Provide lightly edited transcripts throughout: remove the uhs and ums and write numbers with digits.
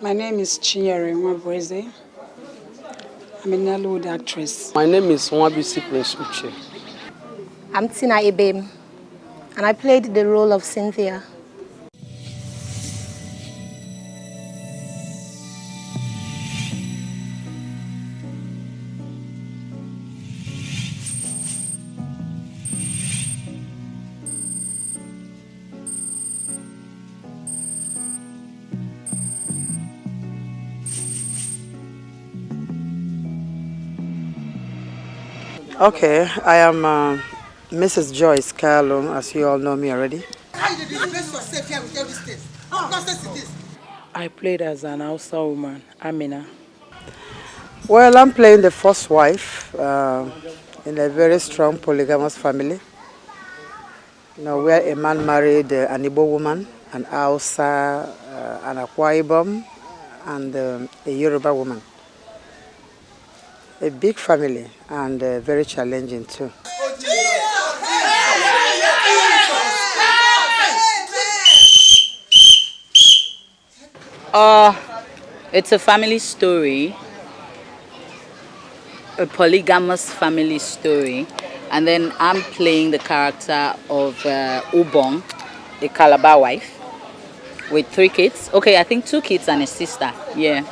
My name is Chinyere. I'm a Nollywood actress. My name is Nwabisi Prince Uche. I'm Tina Ibem, and I played the role of Cynthia. Okay, I am Mrs. Joyce Kalu, as you all know me already. I played as an Hausa woman, Amina. Well, I'm playing the first wife in a very strong polygamous family. You know, where a man married an Igbo woman, an Hausa, an Akwa Ibom, and a Yoruba woman. A big family and very challenging too. It's a family story, a polygamous family story, and then I'm playing the character of Ubong, a Calabar wife, with 3 kids. Okay, I think 2 kids and a sister. Yeah.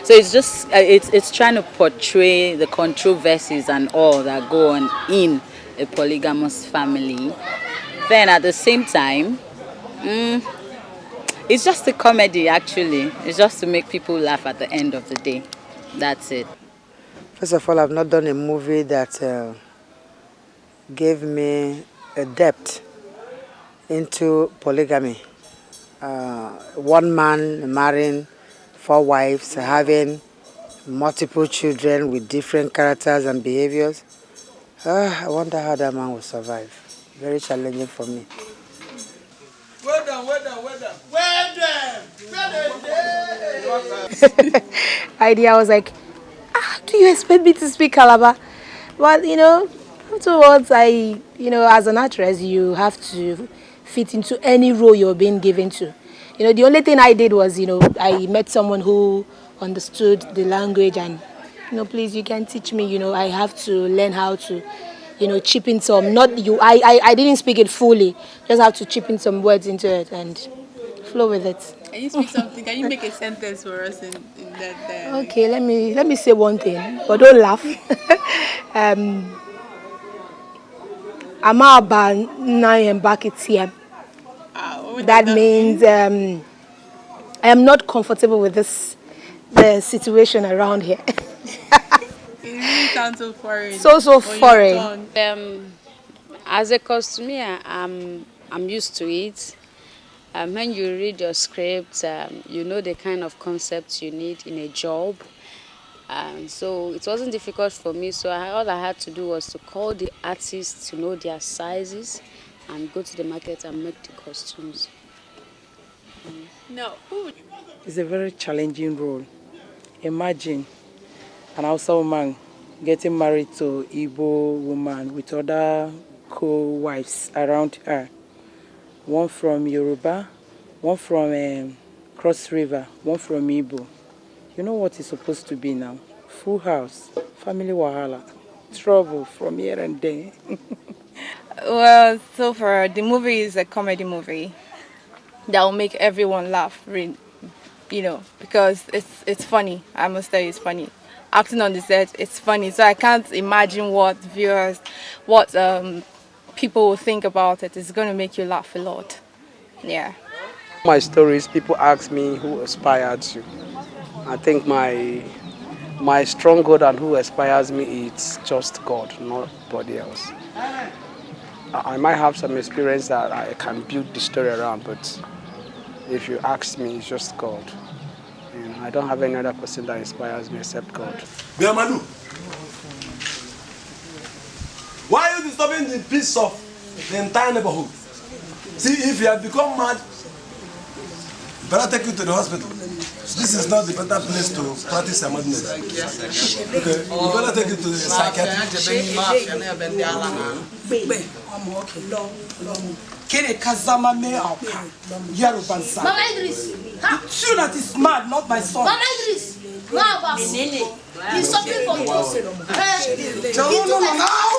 So it's just it's trying to portray the controversies and all that go on in a polygamous family. Then at the same time, it's just a comedy actually. It's just to make people laugh at the end of the day. That's it. First of all, I've not done a movie that gave me a depth into polygamy. One man marrying 4 wives, having multiple children with different characters and behaviors. I wonder how that man will survive. Very challenging for me. Well done. Idea, I was like, do you expect me to speak Calabar? But afterwards, as an actress, you have to fit into any role you're being given to. The only thing I did was, I met someone who understood the language and, please, you can teach me, I have to learn how to, chip in some, not you, I didn't speak it fully, just have to chip in some words into it and flow with it. Can you speak something? Can you make a sentence for us in that? Okay, let me say one thing, but don't laugh. Amaba Nayem Bakitiam. That means I am not comfortable with the situation around here. It really sounds so foreign. So foreign. As a costumier, I'm used to it. When you read your script, you know the kind of concepts you need in a job. So it wasn't difficult for me. So all I had to do was to call the artists to know their sizes and go to the market and make the costumes. No. It's a very challenging role. Imagine an Hausa woman getting married to an Igbo woman with other co-wives around her. One from Yoruba, one from Cross River, one from Igbo. You know what it's supposed to be now? Full house, family wahala, trouble from here and there. Well, so far the movie is a comedy movie that will make everyone laugh, because it's funny. I must tell you, it's funny. Acting on the set, it's funny. So I can't imagine what people will think about it. It's going to make you laugh a lot. Yeah. My stories, people ask me who inspired you. I think my stronghold and who inspires me is just God, nobody else. I might have some experience that I can build the story around, but if you ask me, it's just God. I don't have any other person that inspires me except God. Manu, why are you disturbing the peace of the entire neighborhood? See, if you have become mad, better take you to the hospital. This is not the better place to practice your madness. Okay, you better take you to the psychiatrist. You that is mad, not my son. He's suffering from No, now!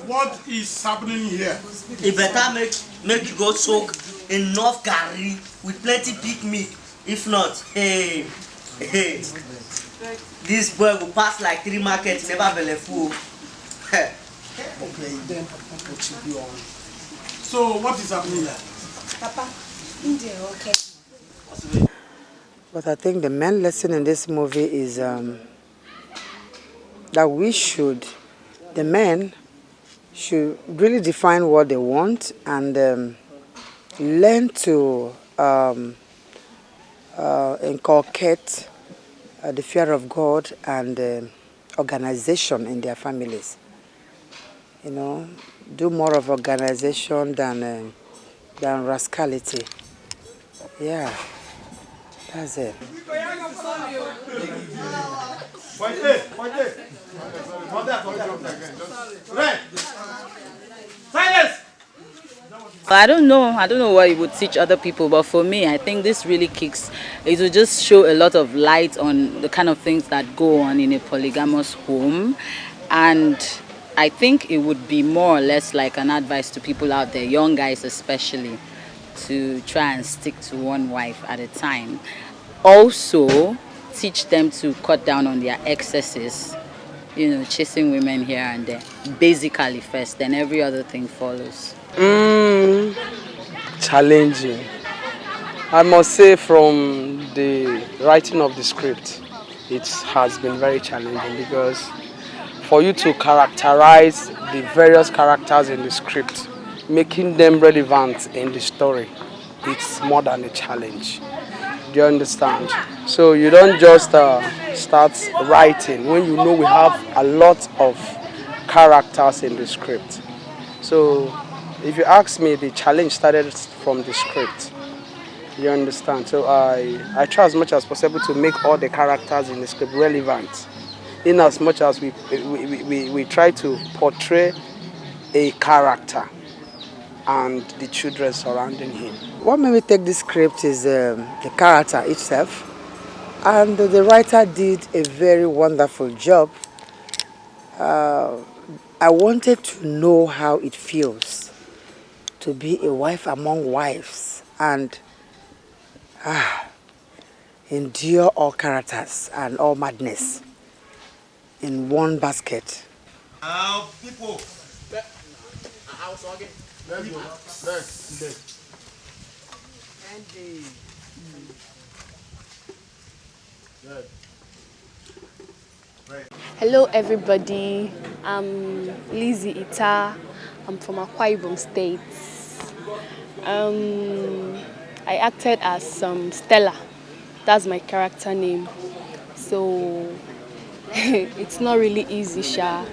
What is happening here? It better make you go soak enough curry with plenty pig meat. If not, hey, this boy will pass like 3 markets, never be full. So what is happening here? Papa, India, okay. But I think the main lesson in this movie is that the men should really define what they want and learn to inculcate the fear of God and organization in their families. You know, do more of organization than rascality. Yeah, that's it. I don't know what it would teach other people, but for me, I think this really it will just show a lot of light on the kind of things that go on in a polygamous home. And I think it would be more or less like an advice to people out there, young guys especially, to try and stick to one wife at a time. Also, teach them to cut down on their excesses, you know, chasing women here and there. Basically first, then every other thing follows. Challenging. I must say from the writing of the script, it has been very challenging because for you to characterize the various characters in the script, making them relevant in the story, it's more than a challenge. Do you understand? So you don't just start writing when you know we have a lot of characters in the script. So if you ask me, the challenge started from the script. You understand? So I try as much as possible to make all the characters in the script relevant, in as much as we try to portray a character and the children surrounding him. What made me take this script is the character itself, and the writer did a very wonderful job. I wanted to know how it feels to be a wife among wives and endure all characters and all madness in one basket. Now, people. Let's go. Let's. Hello everybody, I'm Lizzie Ita, I'm from Akwa Ibom State. I acted as Stella, that's my character name. So it's not really easy, Sha.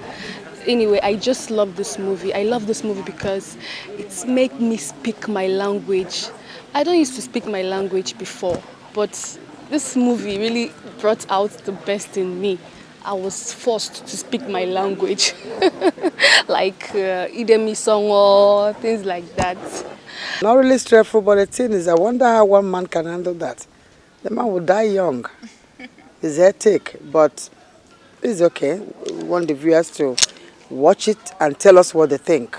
Anyway, I just love this movie. I love this movie because it's made me speak my language. I don't used to speak my language before, but this movie really brought out the best in me. I was forced to speak my language, like Idemi Songo, things like that. Not really stressful, but the thing is, I wonder how one man can handle that. The man will die young. It's hectic, but it's okay. We want the viewers to watch it and tell us what they think.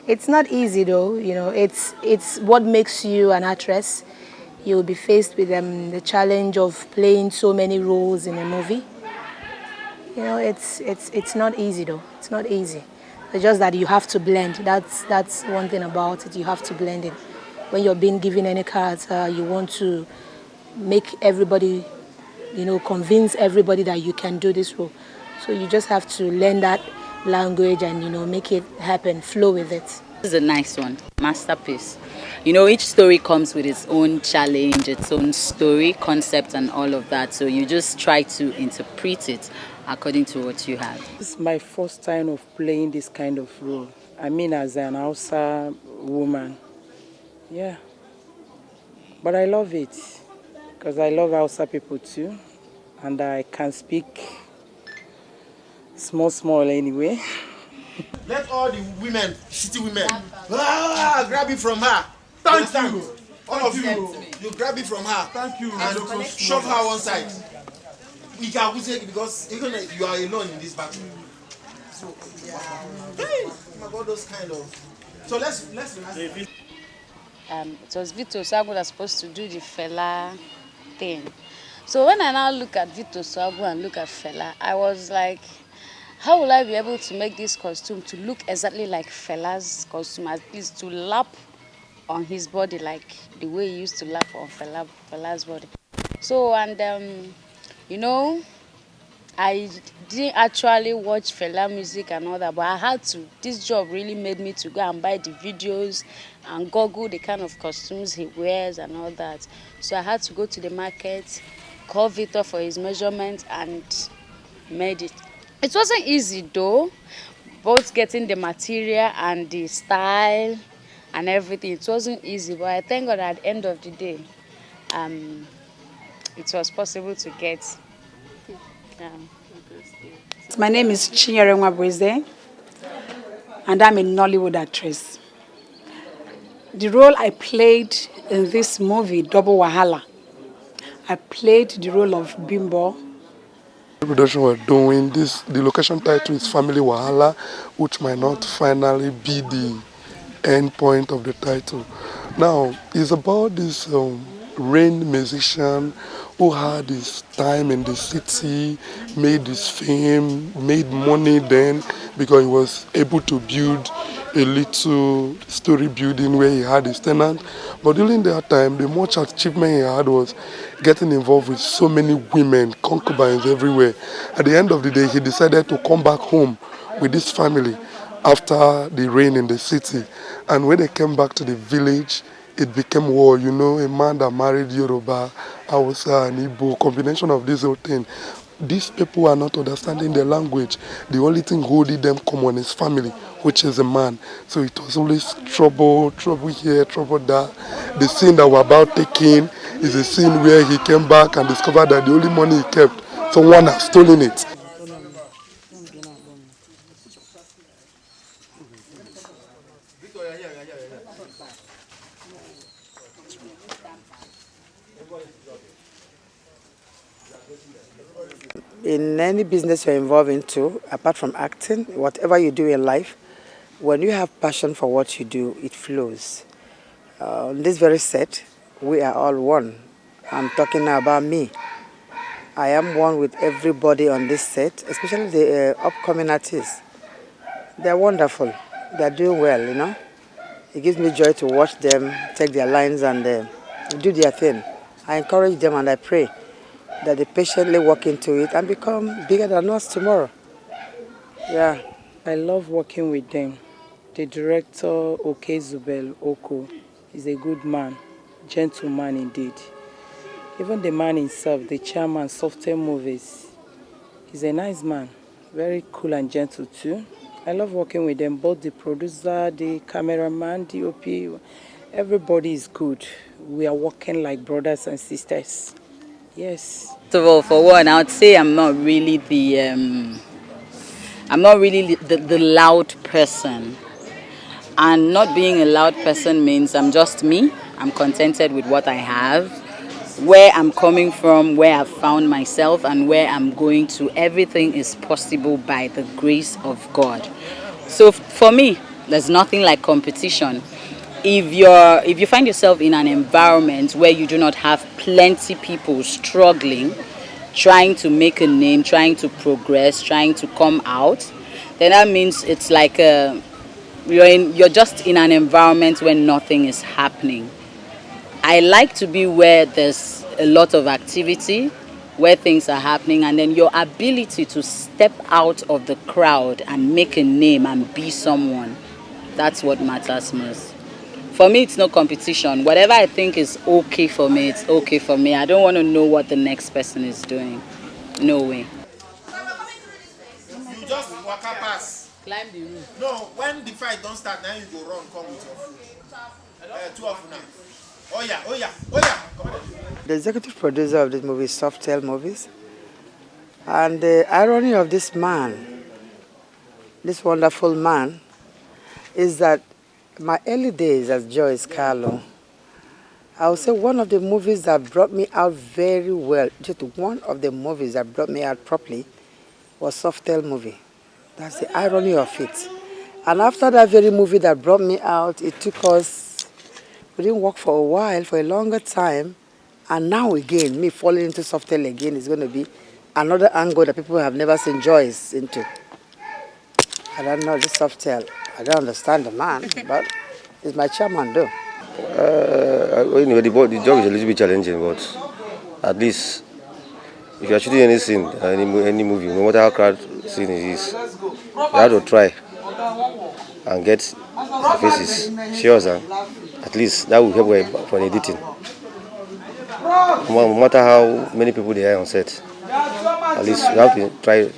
It's not easy though, you know, it's what makes you an actress. You'll be faced with the challenge of playing so many roles in a movie. You know, it's not easy though. It's not easy. It's just that you have to blend. That's one thing about it. You have to blend it. When you're being given any character, you want to make everybody, you know, convince everybody that you can do this role. So you just have to learn that language and, you know, make it happen, flow with it. This is a nice one, masterpiece. You know, each story comes with its own challenge, its own story, concept and all of that. So you just try to interpret it according to what you have. This is my first time of playing this kind of role. I mean as an Hausa woman. Yeah. But I love it because I love Hausa people too. And I can speak small anyway. Let all the women, city women, grab it from her. Thank you. All of you grab it from her. Thank you. And shove her one side. We can take it because even you are alone in this battle. So, hey, my God, those kind of. So let's. It was Vito Osuagwu that was supposed to do the Fela thing. So when I now look at Vito Osuagwu and look at Fela, I was like, how will I be able to make this costume to look exactly like Fela's costume, at least to lap on his body like the way he used to lap on Fela's body. So, and you know, I didn't actually watch Fela music and all that, but I had to. This job really made me to go and buy the videos and Google the kind of costumes he wears and all that. So I had to go to the market, call Victor for his measurements and made it. It wasn't easy though, both getting the material and the style and everything. It wasn't easy, but I thank God at the end of the day, it was possible to get. My name is Chinyere, and I'm a Nollywood actress. The role I played in this movie, Double Wahala, I played the role of Bimbo. The production we're doing, the location title is Family Wahala, which might not finally be the end point of the title. Now, it's about this rain musician who had his time in the city, made his fame, made money then because he was able to build a little story building where he had his tenant. But during that time, the much achievement he had was getting involved with so many women, concubines everywhere. At the end of the day, he decided to come back home with his family after the rain in the city. And when they came back to the village, it became war. You know, a man that married Yoruba, Hausa, and Igbo, combination of this whole thing. These people are not understanding the language. The only thing holding them common is family, which is a man. So it was always trouble here, trouble there. The scene that we're about taking is a scene where he came back and discovered that the only money he kept, someone has stolen it. In any business you're involved into, apart from acting, whatever you do in life, when you have passion for what you do, it flows. On this very set, we are all one. I'm talking now about me. I am one with everybody on this set, especially the upcoming artists. They're wonderful. They're doing well, you know. It gives me joy to watch them take their lines and do their thing. I encourage them and I pray that they patiently walk into it and become bigger than us tomorrow. Yeah. I love working with them. The director, Okey Zubelu, Oko, is a good man, gentleman indeed. Even the man himself, the chairman, Softel Movies, he's a nice man, very cool and gentle too. I love working with them, both the producer, the cameraman, DOP, everybody is good. We are working like brothers and sisters. Yes. First of all, for one, I would say I'm not really the loud person. And not being a loud person means I'm just me. I'm contented with what I have. Where I'm coming from, where I've found myself, and where I'm going to, everything is possible by the grace of God. So for me, there's nothing like competition. If you find yourself in an environment where you do not have plenty people struggling, trying to make a name, trying to progress, trying to come out, then that means it's like you're just in an environment where nothing is happening. I like to be where there's a lot of activity, where things are happening, and then your ability to step out of the crowd and make a name and be someone, that's what matters most. For me, it's no competition. Whatever I think is okay for me, it's okay for me. I don't want to know what the next person is doing. No way. You just walk pass. Climb the roof. No, when the fight don't start, now you go run, come with your food. Two of you now. Oh yeah, oh yeah, oh yeah. Come on. The executive producer of this movie is Softel Movies. And the irony of this man, this wonderful man, is that my early days as Joyce Kalu, I would say one of the movies that brought me out very well, just one of the movies that brought me out properly was Softel movie. That's the irony of it. And after that very movie that brought me out, it took us, we didn't work for a while, for a longer time. And now again, me falling into Softel again is going to be another angle that people have never seen Joyce into. I don't know, this Softel. I don't understand the man, but he's my chairman though. Anyway, the job is a little bit challenging, but at least if you are shooting any scene, any movie, no matter how crowd scene it is, you have to try and get faces, sure, at least that will help for editing. No matter how many people they are on set, at least you have to try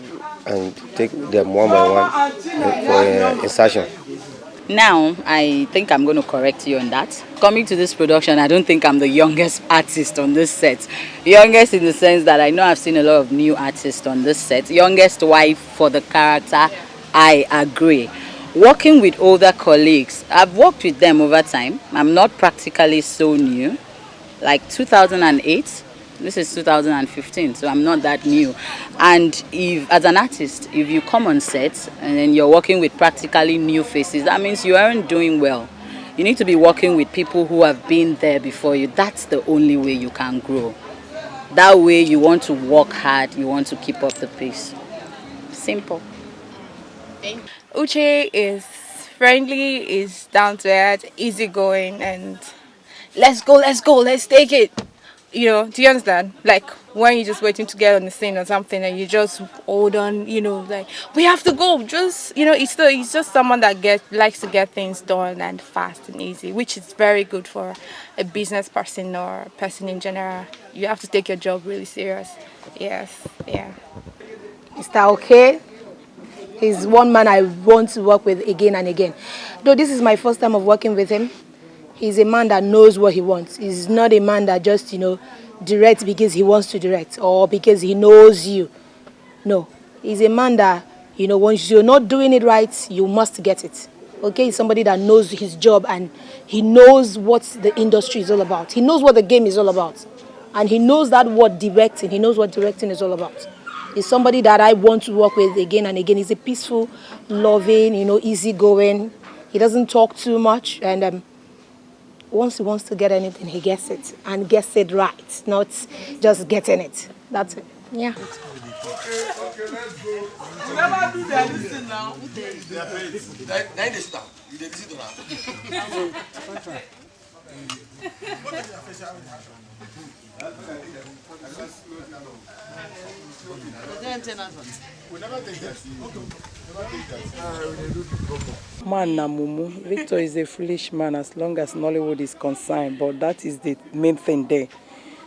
and take them one by one for insertion. Now, I think I'm going to correct you on that. Coming to this production, I don't think I'm the youngest artist on this set. Youngest in the sense that I know I've seen a lot of new artists on this set. Youngest wife for the character, I agree. Working with older colleagues, I've worked with them over time. I'm not practically so new. Like 2008, this is 2015, so I'm not that new. And if, as an artist, if you come on set and then you're working with practically new faces, that means you aren't doing well. You need to be working with people who have been there before you. That's the only way you can grow. That way you want to work hard, you want to keep up the pace. Simple. Uche is friendly, is down to earth, easygoing, and let's go, let's take it. You know, do you understand? Like when you're just waiting to get on the scene or something and you just hold on, you know, like we have to go. Just, you know, he's just someone that likes to get things done and fast and easy, which is very good for a business person or a person in general. You have to take your job really serious. Yes, yeah. Mr. Okay? He's one man I want to work with again and again. Though this is my first time of working with him, he's a man that knows what he wants. He's not a man that just, you know, directs because he wants to direct or because he knows you. No. He's a man that, you know, once you're not doing it right, you must get it. Okay? He's somebody that knows his job and he knows what the industry is all about. He knows what the game is all about. And he knows that word directing. He knows what directing is all about. He's somebody that I want to work with again and again. He's a peaceful, loving, you know, easygoing. He doesn't talk too much. And once he wants to get anything, he gets it. And gets it right. Not just getting it. That's it. Yeah. Okay, let's go. You never do that. Listen now. Then they stop. You listen to that. Man na mumu. Victor is a foolish man as long as Nollywood is concerned, but that is the main thing there.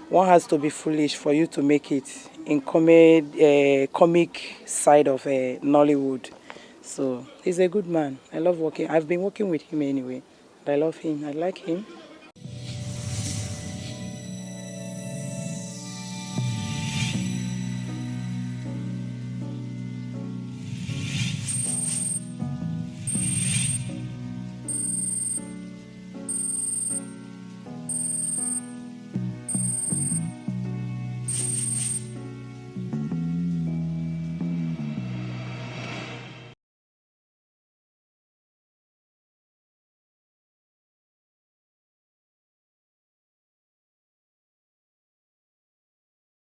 One has to be foolish for you to make it in comic side of Nollywood. So he's a good man. I love working. I've been working with him anyway. I love him. I like him.